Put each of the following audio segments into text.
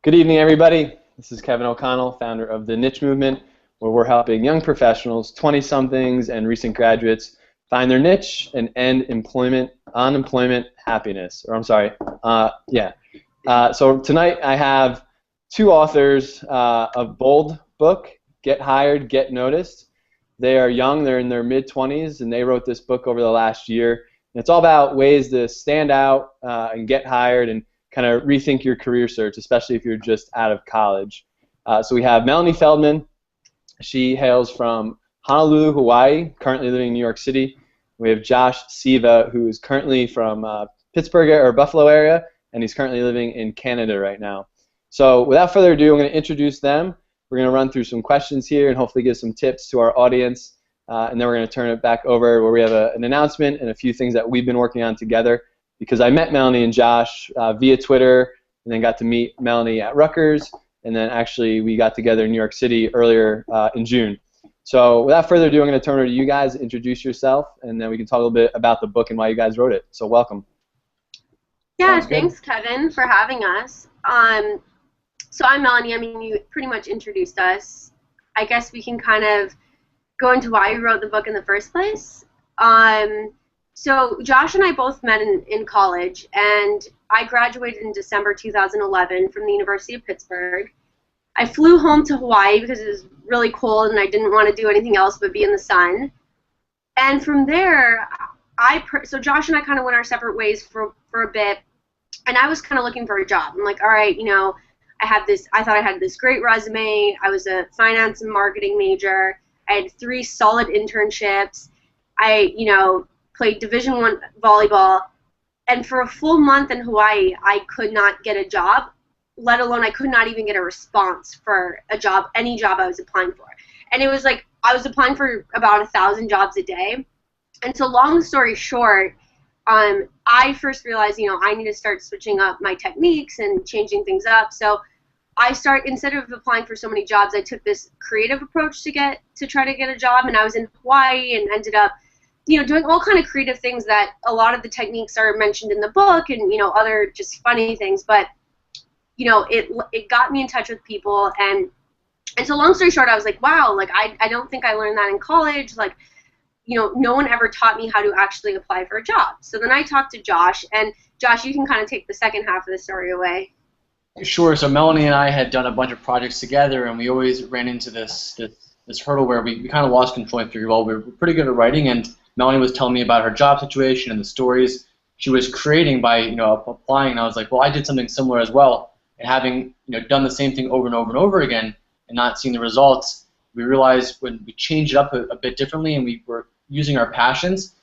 Good evening, everybody. This is Kevin O'Connell, founder of The Niche Movement, where we're helping young professionals, 20-somethings, and recent graduates find their niche and end unemployment happiness. So tonight I have two authors of BoldJobBook, Get Hired, Get Noticed. They are young, they're in their mid-20s, and they wrote this book over the last year. And it's all about ways to stand out and get hired and kind of rethink your career search, especially if you're just out of college. So we have Melanie Feldman. She hails from Honolulu, Hawaii, currently living in New York City. We have Josh Siva, who is currently from Pittsburgh or Buffalo area, and he's currently living in Canada right now. So without further ado, I'm going to introduce them. We're going to run through some questions here and hopefully give some tips to our audience. And then we're going to turn it back over where we have an announcement and a few things that we've been working on together. Because I met Melanie and Josh via Twitter, and then got to meet Melanie at Rutgers, and then actually we got together in New York City earlier in June. So without further ado, I'm going to turn it over to you guys, introduce yourself, and then we can talk a little bit about the book and why you guys wrote it. So welcome. Yeah, thanks, Kevin, for having us. So I'm Melanie. I mean, you pretty much introduced us. I guess we can kind of go into why we wrote the book in the first place. So Josh and I both met in college, and I graduated in December 2011 from the University of Pittsburgh. I flew home to Hawaii because it was really cold and I didn't want to do anything else but be in the sun. And from there, so Josh and I kind of went our separate ways for a bit, and I was kind of looking for a job. I'm like, all right, I thought I had this great resume. I was a finance and marketing major. I had 3 solid internships. I played Division I volleyball, and for a full month in Hawaii, I could not get a job, let alone I could not even get a response for a job, any job I was applying for. And it was like I was applying for about 1,000 jobs a day. And so long story short, I first realized, I need to start switching up my techniques and changing things up. So instead of applying for so many jobs, I took this creative approach to try to get a job, and I was in Hawaii and ended up doing all kind of creative things that a lot of the techniques are mentioned in the book, and other just funny things. But it got me in touch with people, and so long story short, I was like, wow, like I don't think I learned that in college. Like, no one ever taught me how to actually apply for a job. So then I talked to Josh, and Josh, you can kind of take the second half of the story away. Sure. So Melanie and I had done a bunch of projects together, and we always ran into this hurdle where we kind of lost control and figured, well, we're pretty good at writing, and Melanie was telling me about her job situation and the stories she was creating by applying, and I was like, well, I did something similar as well, and having done the same thing over and over and over again and not seeing the results, we realized when we changed it up a bit differently and we were using our passions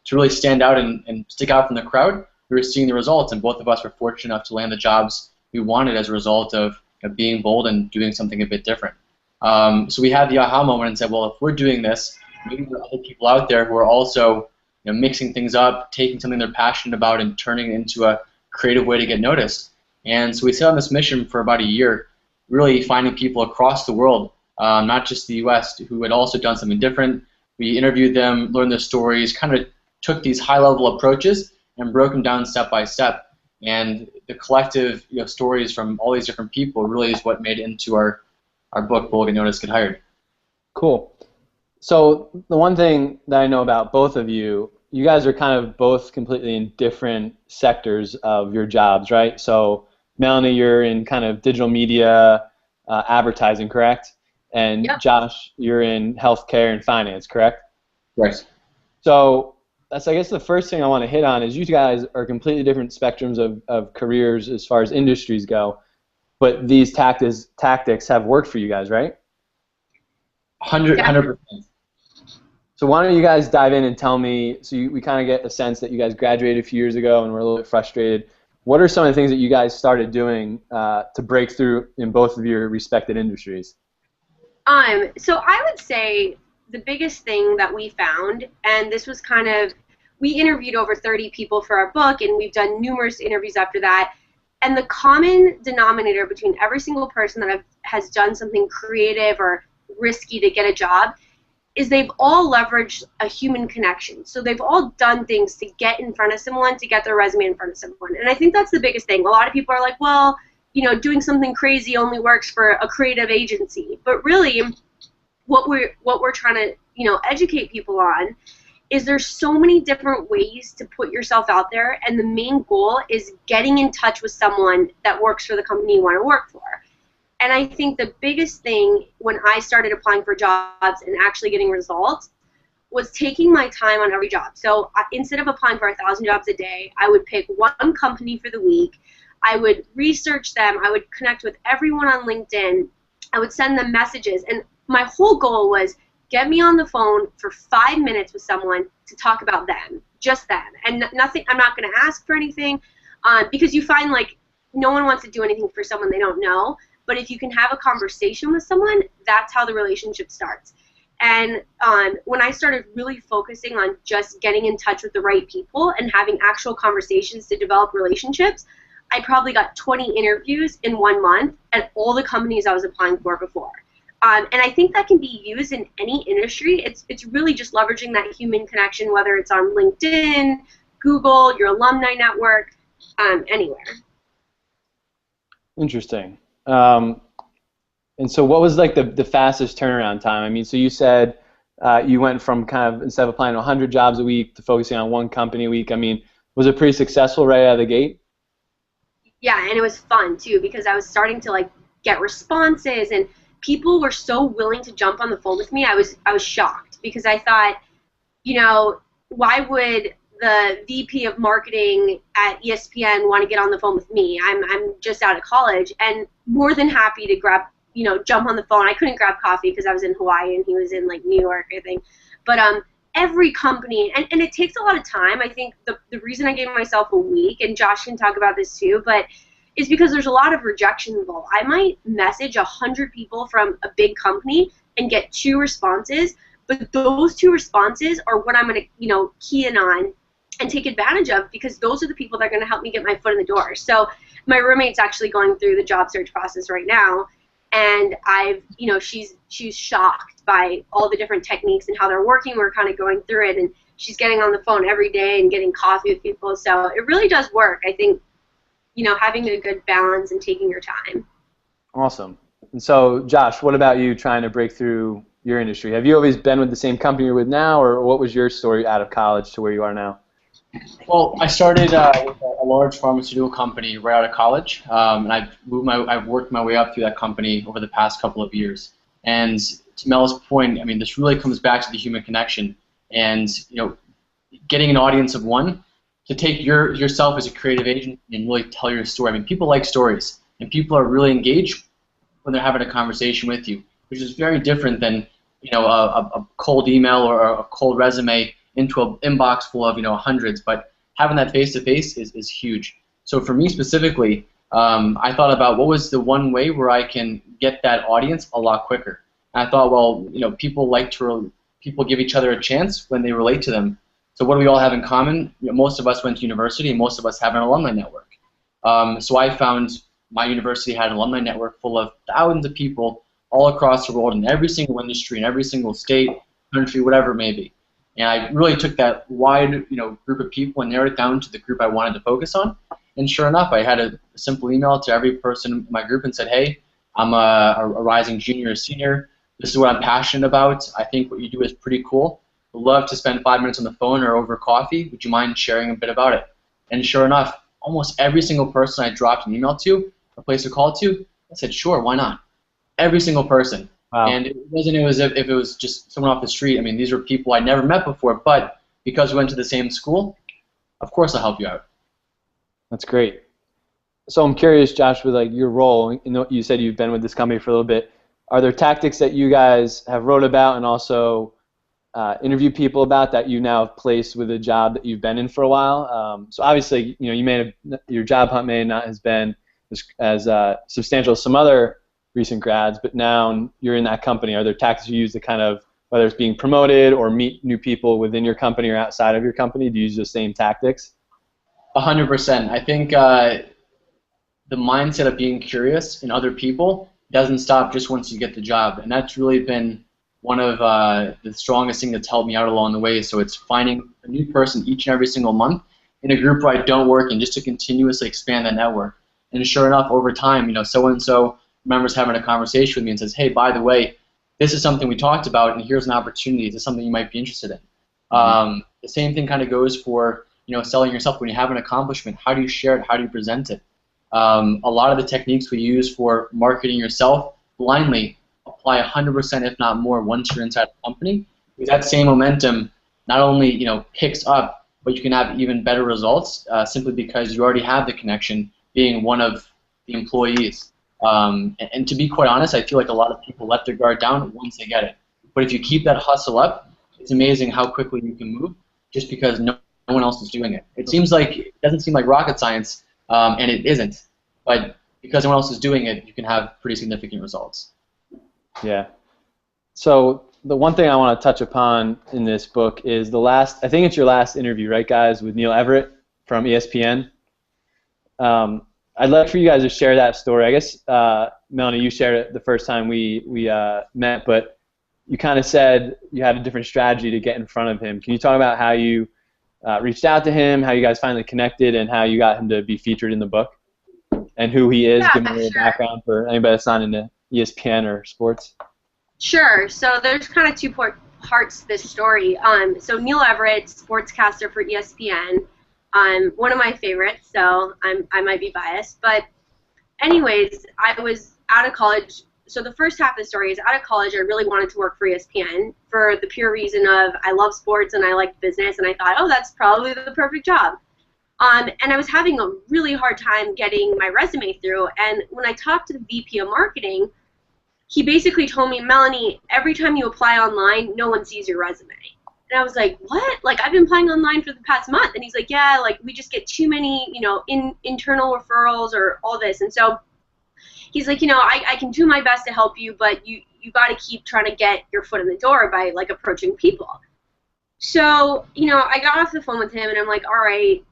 to really stand out and stick out from the crowd, we were seeing the results, and both of us were fortunate enough to land the jobs we wanted as a result of being bold and doing something a bit different. So we had the aha moment and said, well, if we're doing this, maybe there are other people out there who are also mixing things up, taking something they're passionate about and turning it into a creative way to get noticed. And so we set on this mission for about a year, really finding people across the world, not just the US, who had also done something different. We interviewed them, learned their stories, kind of took these high-level approaches and broke them down step by step. And the collective stories from all these different people really is what made it into our book, Bold, Get Noticed, Get Hired. Cool. So the one thing that I know about both of you, you guys are kind of both completely in different sectors of your jobs, right? So Melanie, you're in kind of digital media, advertising, correct? And Yep. Josh, you're in healthcare and finance, correct? Right. So that's, I guess, the first thing I want to hit on is you guys are completely different spectrums of careers as far as industries go, but these tactics have worked for you guys, right? 100%. So why don't you guys dive in and tell me, so we kind of get a sense that you guys graduated a few years ago and were a little bit frustrated. What are some of the things that you guys started doing to break through in both of your respected industries? So I would say the biggest thing that we found, and this was kind of, we interviewed over 30 people for our book, and we've done numerous interviews after that, and the common denominator between every single person that has done something creative or risky to get a job is they've all leveraged a human connection. So they've all done things to get in front of someone, to get their resume in front of someone. And I think that's the biggest thing. A lot of people are like, well, doing something crazy only works for a creative agency. But really, what we're trying to, educate people on is there's so many different ways to put yourself out there, and the main goal is getting in touch with someone that works for the company you want to work for. And I think the biggest thing when I started applying for jobs and actually getting results was taking my time on every job. So instead of applying for 1,000 jobs a day, I would pick one company for the week. I would research them. I would connect with everyone on LinkedIn. I would send them messages. And my whole goal was get me on the phone for 5 minutes with someone to talk about them, just them. And nothing, I'm not going to ask for anything because you find like no one wants to do anything for someone they don't know. But if you can have a conversation with someone, that's how the relationship starts. And when I started really focusing on just getting in touch with the right people and having actual conversations to develop relationships, I probably got 20 interviews in 1 month at all the companies I was applying for before. And I think that can be used in any industry. It's really just leveraging that human connection, whether it's on LinkedIn, Google, your alumni network, anywhere. Interesting. And so what was like the fastest turnaround time? I mean, so you said you went from kind of, instead of applying to 100 jobs a week to focusing on one company a week. I mean, was it pretty successful right out of the gate? Yeah, and it was fun too because I was starting to like get responses, and people were so willing to jump on the phone with me. I was shocked because I thought, why would the VP of marketing at ESPN want to get on the phone with me? I'm just out of college and more than happy to jump on the phone. I couldn't grab coffee because I was in Hawaii and he was in like New York, I think. But every company, and it takes a lot of time. I think the reason I gave myself a week, and Josh can talk about this too, but is because there's a lot of rejection involved. I might message 100 people from a big company and get 2 responses, but those 2 responses are what I'm going to, key in on and take advantage of because those are the people that are going to help me get my foot in the door. So my roommate's actually going through the job search process right now, and she's shocked by all the different techniques and how they're working. We're kind of going through it, and she's getting on the phone every day and getting coffee with people. So it really does work. I think, having a good balance and taking your time. Awesome. And so, Josh, what about you trying to break through your industry? Have you always been with the same company you're with now, or what was your story out of college to where you are now? Well, I started with a large pharmaceutical company right out of college, and I've worked my way up through that company over the past couple of years. And to Mel's point, I mean, this really comes back to the human connection, and getting an audience of one to take yourself as a creative agent and really tell your story. I mean, people like stories, and people are really engaged when they're having a conversation with you, which is very different than a cold email or a cold resume into an inbox full of hundreds. But having that face-to-face is huge. So for me specifically, I thought about what was the one way where I can get that audience a lot quicker. And I thought, well, people give each other a chance when they relate to them. So what do we all have in common? Most of us went to university, and most of us have an alumni network. So I found my university had an alumni network full of thousands of people all across the world in every single industry, in every single state, country, whatever it may be. And I really took that wide, group of people and narrowed it down to the group I wanted to focus on. And sure enough, I had a simple email to every person in my group and said, hey, I'm a rising junior or senior. This is what I'm passionate about. I think what you do is pretty cool. Would love to spend 5 minutes on the phone or over coffee. Would you mind sharing a bit about it? And sure enough, almost every single person I dropped an email to, a place to call to, I said, sure, why not? Every single person. Wow. And it wasn't as if it was just someone off the street. I mean, these were people I never met before, but because we went to the same school, of course I'll help you out. That's great. So I'm curious, Josh, with like your role, you said you've been with this company for a little bit. Are there tactics that you guys have wrote about and also interview people about that you now have placed with a job that you've been in for a while? So obviously, your job hunt may not has been as substantial as some other recent grads, but now you're in that company. Are there tactics you use to kind of, whether it's being promoted or meet new people within your company or outside of your company, do you use the same tactics? 100%. I think the mindset of being curious in other people doesn't stop just once you get the job, and that's really been one of the strongest things that's helped me out along the way. So it's finding a new person each and every single month in a group where I don't work and just to continuously expand that network. And sure enough, over time, so-and-so remembers having a conversation with me and says, hey, by the way, this is something we talked about, and here's an opportunity. This is something you might be interested in. The same thing kind of goes for selling yourself. When you have an accomplishment, how do you share it? How do you present it? A lot of the techniques we use for marketing yourself blindly apply 100%, if not more, once you're inside the company. Because that same momentum not only picks up, but you can have even better results simply because you already have the connection, being one of the employees. And to be quite honest, I feel like a lot of people let their guard down once they get it. But if you keep that hustle up, it's amazing how quickly you can move just because no one else is doing it. It doesn't seem like rocket science, and it isn't. But because no one else is doing it, you can have pretty significant results. Yeah. So the one thing I want to touch upon in this book is I think it's your last interview, right, guys, with Neil Everett from ESPN. I'd like for you guys to share that story. I guess, Melanie, you shared it the first time we met, but you kind of said you had a different strategy to get in front of him. Can you talk about how you reached out to him, how you guys finally connected, and how you got him to be featured in the book, and who he is? Yeah, give me a little background for anybody that's not into ESPN or sports. Sure. So there's kind of two parts to this story. So Neil Everett, sportscaster for ESPN, one of my favorites, so I might be biased. But anyways, I was out of college. So the first half of the story is out of college, I really wanted to work for ESPN for the pure reason of I love sports and I like business, and I thought, oh, that's probably the perfect job. And I was having a really hard time getting my resume through, and when I talked to the VP of marketing, he basically told me, Melanie, every time you apply online, no one sees your resume. And I was like, what? Like, I've been applying online for the past month. And he's like, yeah, like, we just get too many, internal referrals or all this. And so he's like, I can do my best to help you, but you got to keep trying to get your foot in the door by, like, approaching people. So, I got off the phone with him, and I'm like, all right,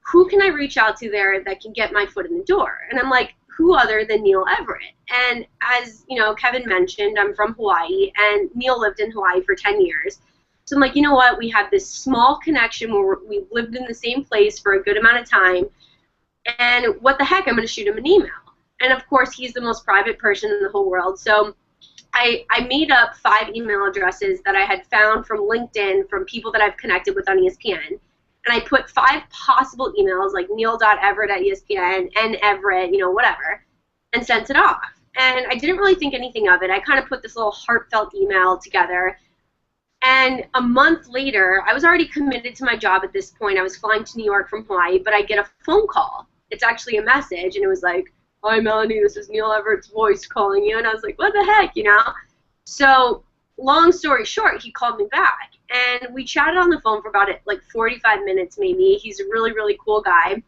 who can I reach out to there that can get my foot in the door? And I'm like, who other than Neil Everett? And as, Kevin mentioned, I'm from Hawaii, and Neil lived in Hawaii for 10 years. So I'm like, you know what, we have this small connection where we've lived in the same place for a good amount of time, and what the heck, I'm going to shoot him an email. And of course, he's the most private person in the whole world, so I made up 5 email addresses that I had found from LinkedIn from people that I've connected with on ESPN, and I put 5 possible emails, like neil.everett@ESPN, and Everett, whatever, and sent it off. And I didn't really think anything of it. I kind of put this little heartfelt email together. And a month later, I was already committed to my job at this point. I was flying to New York from Hawaii, but I get a phone call. It's actually a message, and it was like, hi, Melanie, this is Neil Everett's voice calling you. And I was like, what the heck, So long story short, he called me back, and we chatted on the phone for about 45 minutes maybe. He's a really, really cool guy.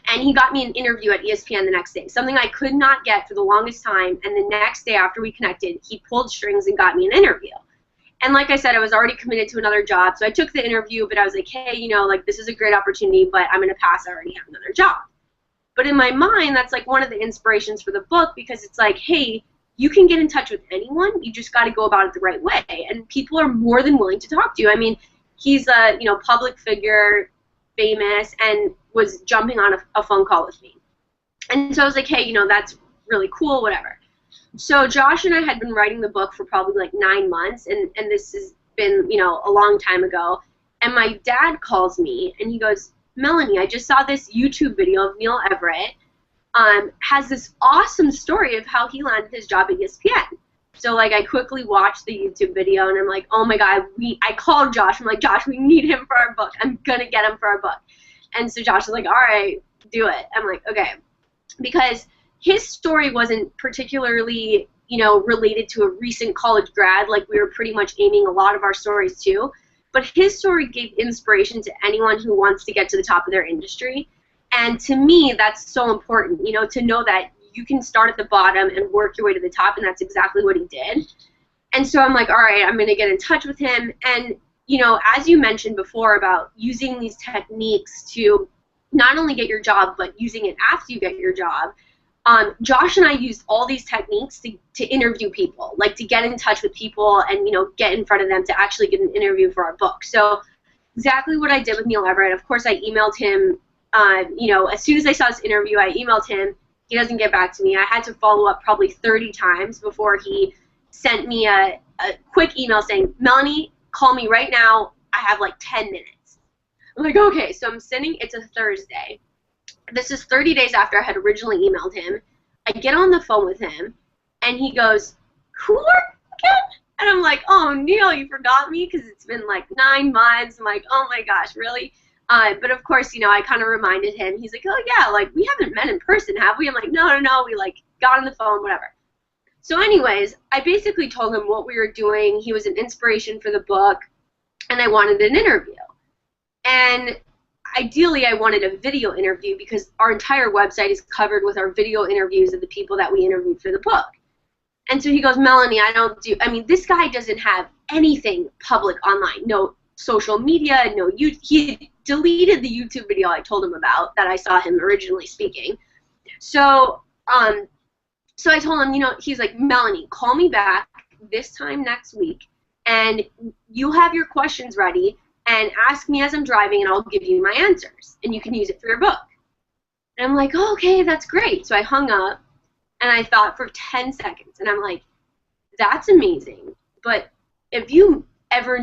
And he got me an interview at ESPN the next day, something I could not get for the longest time. And the next day after we connected, he pulled strings and got me an interview. And like I said, I was already committed to another job, so I took the interview, but I was like, hey, this is a great opportunity, but I'm going to pass. I already have another job. But in my mind, that's like one of the inspirations for the book, because it's like, hey, you can get in touch with anyone. You just got to go about it the right way. And people are more than willing to talk to you. I mean, he's a public figure, famous, and was jumping on a phone call with me. And so I was like, hey, that's really cool, whatever. So Josh and I had been writing the book for probably 9 months, and this has been, a long time ago. And my dad calls me, and he goes, Melanie, I just saw this YouTube video of Neil Everett, has this awesome story of how he landed his job at ESPN. So I quickly watched the YouTube video, and I'm like, oh my God, I called Josh. I'm like, Josh, we need him for our book. I'm gonna get him for our book. And so Josh was like, all right, do it. I'm like, okay, because his story wasn't particularly, related to a recent college grad, like we were pretty much aiming a lot of our stories to. But his story gave inspiration to anyone who wants to get to the top of their industry. And to me, that's so important, to know that you can start at the bottom and work your way to the top, and that's exactly what he did. And so I'm like, all right, I'm going to get in touch with him. And, as you mentioned before about using these techniques to not only get your job, but using it after you get your job, Josh and I used all these techniques to interview people, to get in touch with people and, get in front of them to actually get an interview for our book. So exactly what I did with Neil Everett. Of course, I emailed him, You know, as soon as I saw this interview, I emailed him. He doesn't get back to me. I had to follow up probably 30 times before he sent me a quick email saying, Melanie, call me right now. I have like 10 minutes. I'm like, okay, so I'm sending, it's a Thursday. This is 30 days after I had originally emailed him. I get on the phone with him, and he goes, who are you again? And I'm like, oh, Neil, you forgot me? Because it's been like 9 months. I'm like, oh my gosh, really? But of course, you know, I kind of reminded him. He's like, oh yeah, like we haven't met in person, have we? I'm like, no, we like got on the phone, whatever. So anyways, I basically told him what we were doing. He was an inspiration for the book, and I wanted an interview. And ideally, I wanted a video interview because our entire website is covered with our video interviews of the people that we interviewed for the book. And so he goes, Melanie, I mean, this guy doesn't have anything public online. No social media, he deleted the YouTube video I told him about that I saw him originally speaking. So, so I told him, you know, he's like, Melanie, call me back this time next week, and you have your questions ready, and ask me as I'm driving, and I'll give you my answers, and you can use it for your book. And I'm like, oh, okay, that's great. So I hung up, and I thought for 10 seconds, and I'm like, that's amazing, but if you ever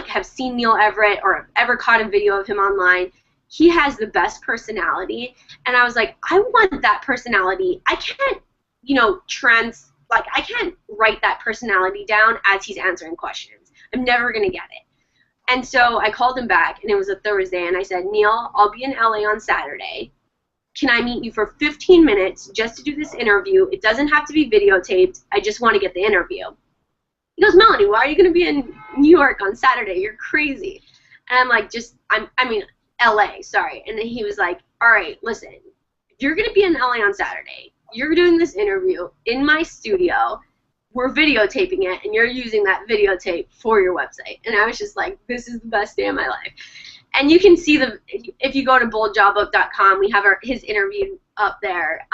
have seen Neil Everett or have ever caught a video of him online, he has the best personality. And I was like, I want that personality. I can't, you know, I can't write that personality down as he's answering questions. I'm never going to get it. And so I called him back, and it was a Thursday, and I said, Neil, I'll be in LA on Saturday. Can I meet you for 15 minutes just to do this interview? It doesn't have to be videotaped. I just want to get the interview. He goes, Melanie, why are you going to be in New York on Saturday? You're crazy. And I'm like, I mean, LA, sorry. And then he was like, all right, listen, if you're going to be in LA on Saturday, you're doing this interview in my studio, we're videotaping it, and you're using that videotape for your website. And I was just like, this is the best day of my life. And you can see if you go to BoldJobBook.com, we have his interview up there.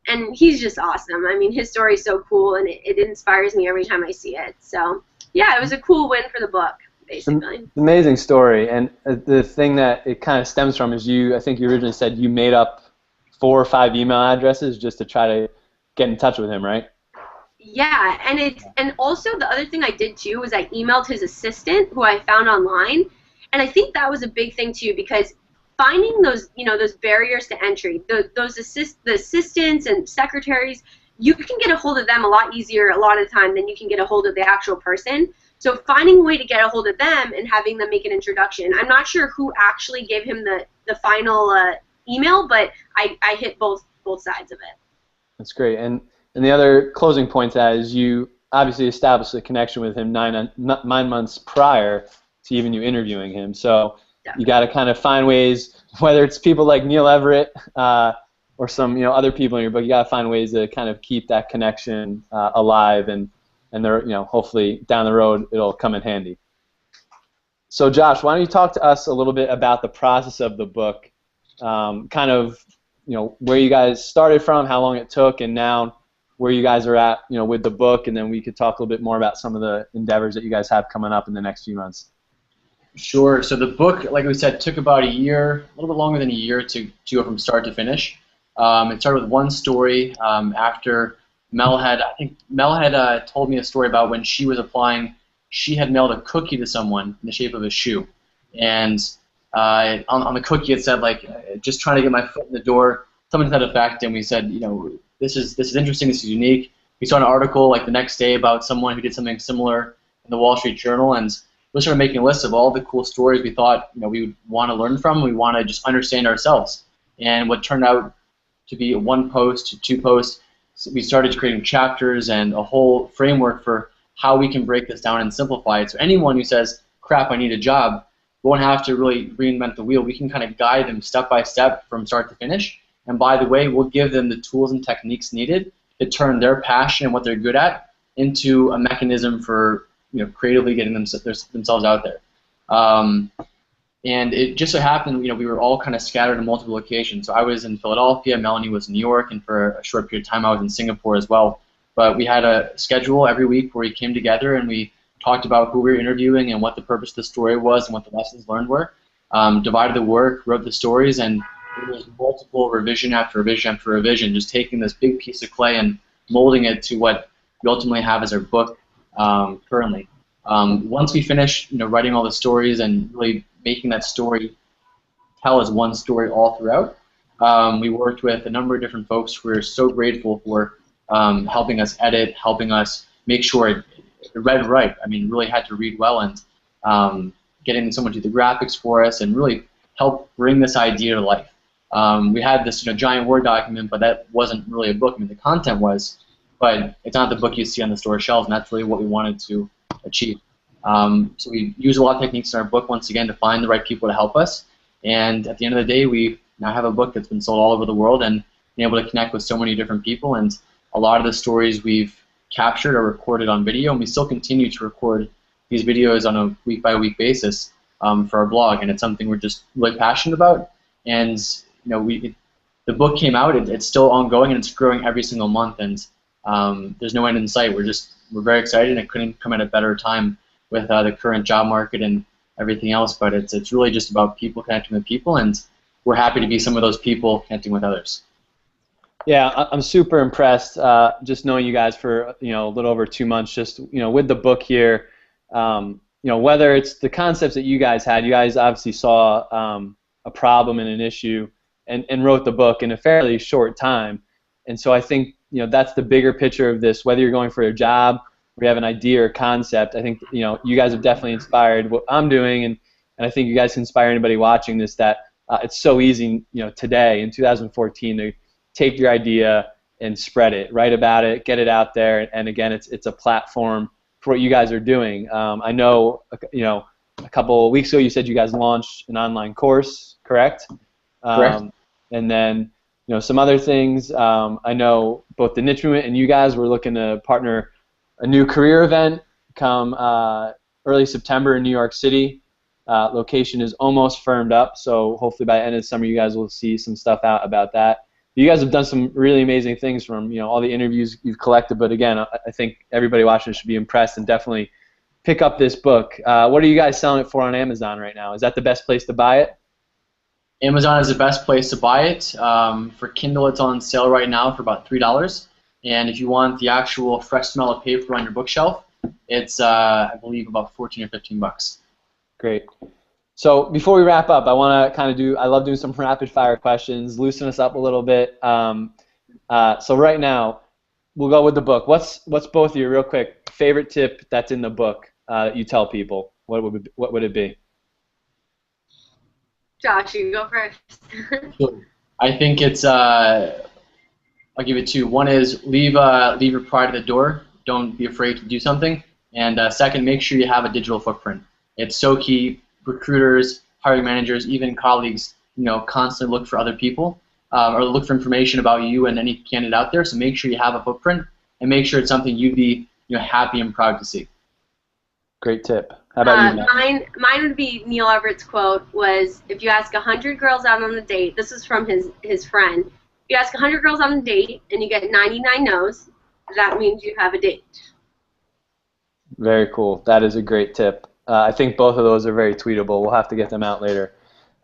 And he's just awesome. I mean, his story is so cool, and it inspires me every time I see it. So, yeah, it was a cool win for the book, basically. Amazing story. And the thing that it kind of stems from is I think you originally said you made up 4 or 5 email addresses just to try to get in touch with him, right? Yeah, and also the other thing I did, too, was I emailed his assistant, who I found online. And I think that was a big thing, too, because finding those, you know, those barriers to entry, the assistants and secretaries, you can get a hold of them a lot easier a lot of the time than you can get a hold of the actual person. So finding a way to get a hold of them and having them make an introduction. I'm not sure who actually gave him the final email, but I hit both sides of it. That's great. And the other closing point to that is you obviously established a connection with him 9 months prior to even you interviewing him. So you got to kind of find ways, whether it's people like Neil Everett or some other people in your book, you got to find ways to kind of keep that connection alive, and they're, hopefully down the road it'll come in handy. So Josh, why don't you talk to us a little bit about the process of the book, kind of where you guys started from, how long it took, and now where you guys are at with the book, and then we could talk a little bit more about some of the endeavors that you guys have coming up in the next few months. Sure. So the book, like we said, took about a year, a little bit longer than a year to go from start to finish. It started with one story after Mel had told me a story about when she was applying. She had mailed a cookie to someone in the shape of a shoe, and on the cookie it said, like, just trying to get my foot in the door, something to that effect. And we said, this is interesting, this is unique. We saw an article like the next day about someone who did something similar in the Wall Street Journal, and we started making a list of all the cool stories we thought we would want to learn from. We want to just understand ourselves. And what turned out to be 1 post to 2 posts, we started creating chapters and a whole framework for how we can break this down and simplify it. So anyone who says, crap, I need a job, won't have to really reinvent the wheel. We can kind of guide them step by step from start to finish. And by the way, we'll give them the tools and techniques needed to turn their passion and what they're good at into a mechanism for creatively getting themselves out there. And it just so happened, we were all kind of scattered in multiple locations. So I was in Philadelphia, Melanie was in New York, and for a short period of time I was in Singapore as well. But we had a schedule every week where we came together and we talked about who we were interviewing and what the purpose of the story was and what the lessons learned were. Divided the work, wrote the stories, and it was multiple revision after revision after revision, just taking this big piece of clay and molding it to what we ultimately have as our book currently. Once we finished, writing all the stories and really making that story tell as one story all throughout, we worked with a number of different folks. We're so grateful for helping us edit, helping us make sure it read right. I mean, really had to read well, and getting someone to do the graphics for us and really help bring this idea to life. We had this giant Word document, but that wasn't really a book. I mean, the content was, but it's not the book you see on the store shelves, and that's really what we wanted to achieve. So we use a lot of techniques in our book, once again, to find the right people to help us. And at the end of the day, we now have a book that's been sold all over the world and been able to connect with so many different people. And a lot of the stories we've captured are recorded on video, and we still continue to record these videos on a week-by-week basis for our blog. And it's something we're just really passionate about. And the book came out. It's still ongoing, and it's growing every single month. And there's no end in sight. We're very excited, and it couldn't come at a better time with the current job market and everything else. But it's really just about people connecting with people, and we're happy to be some of those people connecting with others. Yeah, I'm super impressed. Just knowing you guys for a little over 2 months, just with the book here. Whether it's the concepts that you guys had, you guys obviously saw a problem and an issue, and wrote the book in a fairly short time. And so I think that's the bigger picture of this. Whether you're going for a job or you have an idea or concept, I think you guys have definitely inspired what I'm doing, and I think you guys can inspire anybody watching this that it's so easy today in 2014 to take your idea and spread it, write about it, get it out there, and again, it's a platform for what you guys are doing. I know a couple of weeks ago you said you guys launched an online course, correct? Correct. And then some other things. I know both the Niche Movement and you guys were looking to partner a new career event come early September in New York City. Location is almost firmed up, so hopefully by the end of the summer you guys will see some stuff out about that. You guys have done some really amazing things from all the interviews you've collected, but again, I think everybody watching should be impressed and definitely pick up this book. What are you guys selling it for on Amazon right now? Is that the best place to buy it? Amazon is the best place to buy it. For Kindle, it's on sale right now for about $3. And if you want the actual fresh smell of paper on your bookshelf, it's, I believe, about 14 or 15 bucks. Great. So before we wrap up, I want to kind of I love doing some rapid fire questions, loosen us up a little bit. So right now, we'll go with the book. What's both of your, real quick, favorite tip that's in the book that you tell people? What would it be? Josh, you go first. I think it's, I'll give it two. One is leave your pride at the door. Don't be afraid to do something. And second, make sure you have a digital footprint. It's so key. Recruiters, hiring managers, even colleagues, constantly look for other people or look for information about you and any candidate out there. So make sure you have a footprint and make sure it's something you'd be happy and proud to see. Great tip. How about you, Matt? Mine would be Neil Everett's quote was, if you ask 100 girls out on a date, this is from his friend, if you ask 100 girls on a date and you get 99 no's, that means you have a date. Very cool. That is a great tip. I think both of those are very tweetable. We'll have to get them out later.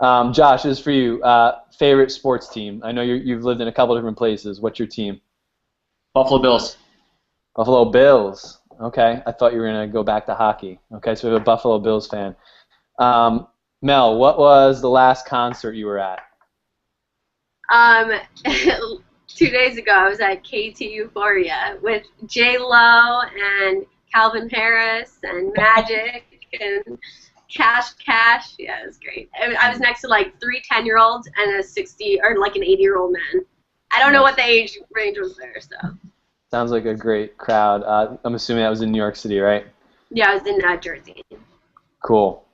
Josh, this is for you. Favorite sports team? I know you've lived in a couple different places. What's your team? Buffalo Bills. Buffalo Bills. Okay. I thought you were going to go back to hockey. Okay, so we have a Buffalo Bills fan. Mel, what was the last concert you were at? 2 days ago, I was at KT Euphoria with J-Lo and Calvin Harris and Magic and Cash. Yeah, it was great. I was next to like 3 10-year-olds and a 60 or like an 80-year-old man. I don't know what the age range was there, so. Sounds like a great crowd. I'm assuming that was in New York City, right? Yeah, I was in Jersey. Cool.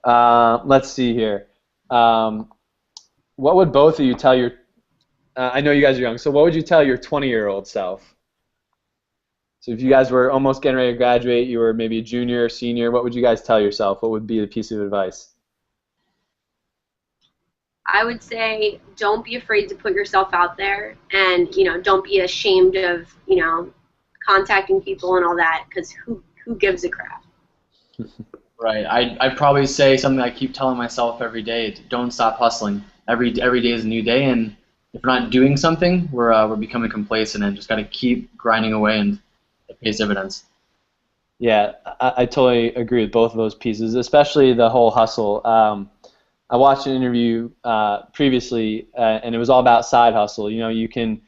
Let's see here. What would both of you tell your? I know you guys are young, so what would you tell your 20-year-old self? So if you guys were almost getting ready to graduate, you were maybe a junior or senior, what would you guys tell yourself? What would be the piece of advice? I would say don't be afraid to put yourself out there, and don't be ashamed of contacting people and all that, because who gives a crap? Right. I'd probably say something I keep telling myself every day: don't stop hustling. every day is a new day, and if we're not doing something, we're becoming complacent, and just got to keep grinding away, and it pays dividends. Yeah, I totally agree with both of those pieces, especially the whole hustle. I watched an interview previously, and it was all about side hustle. You know, you can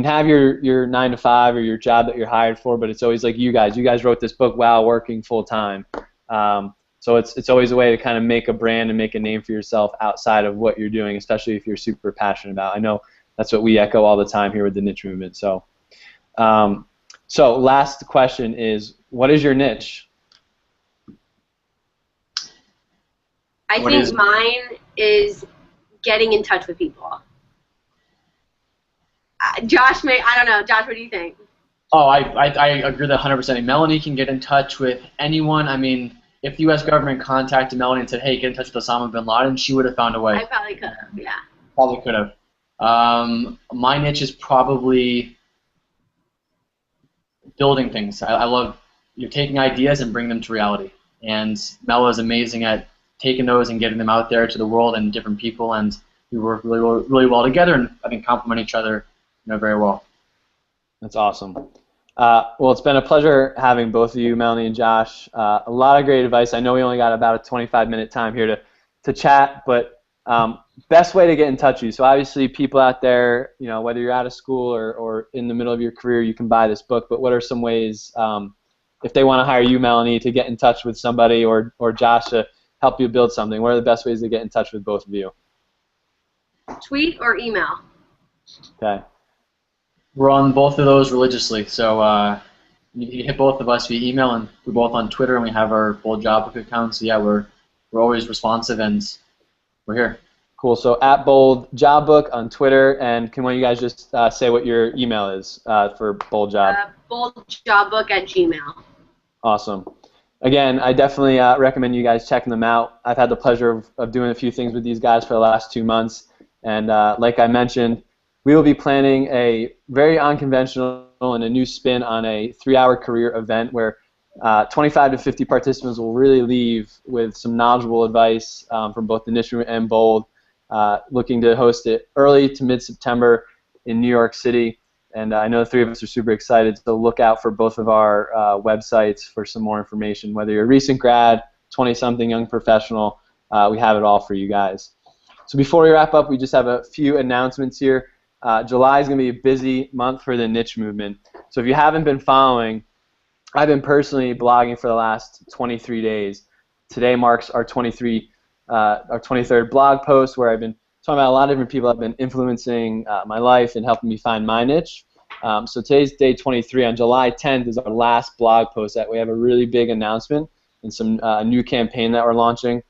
have your 9 to 5 or your job that you're hired for, but it's always like you guys wrote this book while working full time. So it's always a way to kind of make a brand and make a name for yourself outside of what you're doing, especially if you're super passionate about. I know that's what we echo all the time here with the niche movement. So last question is, what is your niche? I think mine is getting in touch with people. Josh, I don't know. Josh, what do you think? Oh, I agree with that 100%. Melanie can get in touch with anyone. I mean, if the U.S. government contacted Melanie and said, hey, get in touch with Osama bin Laden, she would have found a way. I probably could have, yeah. Probably could have. My niche is probably building things. I love taking ideas and bringing them to reality. And Mel is amazing at taking those and getting them out there to the world and different people, and we work really well together, and I think complement each other very well. That's awesome. Well, it's been a pleasure having both of you, Melanie and Josh. A lot of great advice. I know we only got about a 25-minute time here to chat, but best way to get in touch with you. So obviously people out there, whether you're out of school or in the middle of your career, you can buy this book, but what are some ways, if they want to hire you, Melanie, to get in touch with somebody, or Josh to help you build something, what are the best ways to get in touch with both of you? Tweet or email. Okay. We're on both of those religiously, so you hit both of us via email, and we're both on Twitter, and we have our BoldJobBook account. So yeah, we're always responsive, and we're here. Cool. So at BoldJobBook on Twitter, and can one of you guys just say what your email is for BoldJob? BoldJobBook@gmail. Awesome. Again, I definitely recommend you guys checking them out. I've had the pleasure of doing a few things with these guys for the last 2 months, and like I mentioned, we will be planning a very unconventional and a new spin on a 3-hour career event where 25 to 50 participants will really leave with some knowledgeable advice from both the niche and Bold, looking to host it early to mid-September in New York City. And I know the three of us are super excited, so look out for both of our websites for some more information. Whether you're a recent grad, 20-something, young professional, we have it all for you guys. So before we wrap up, we just have a few announcements here. July is going to be a busy month for the niche movement. So if you haven't been following, I've been personally blogging for the last 23 days. Today marks our 23rd blog post, where I've been talking about a lot of different people that have been influencing my life and helping me find my niche. So today's day 23. On July 10th is our last blog post. That we have a really big announcement and some new campaign that we're launching,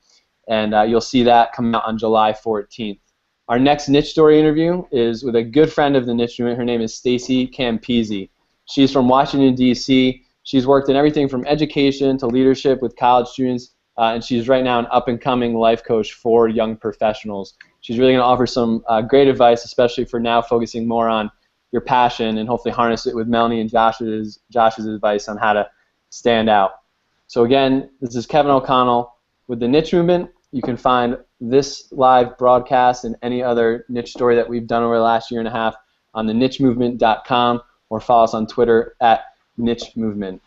and you'll see that coming out on July 14th. Our next niche story interview is with a good friend of the niche movement. Her name is Stacey Campisi. She's from Washington, D.C. She's worked in everything from education to leadership with college students, and she's right now an up-and-coming life coach for young professionals. She's really going to offer some great advice, especially for now focusing more on your passion, and hopefully harness it with Melanie and Josh's advice on how to stand out. So again, this is Kevin O'Connell with the Niche Movement. You can find this live broadcast and any other niche story that we've done over the last year and a half on thenichemovement.com, or follow us on Twitter at Niche Movement.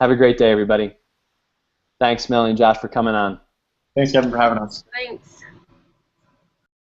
Have a great day, everybody. Thanks, Melanie and Josh, for coming on. Thanks, Kevin, for having us. Thanks.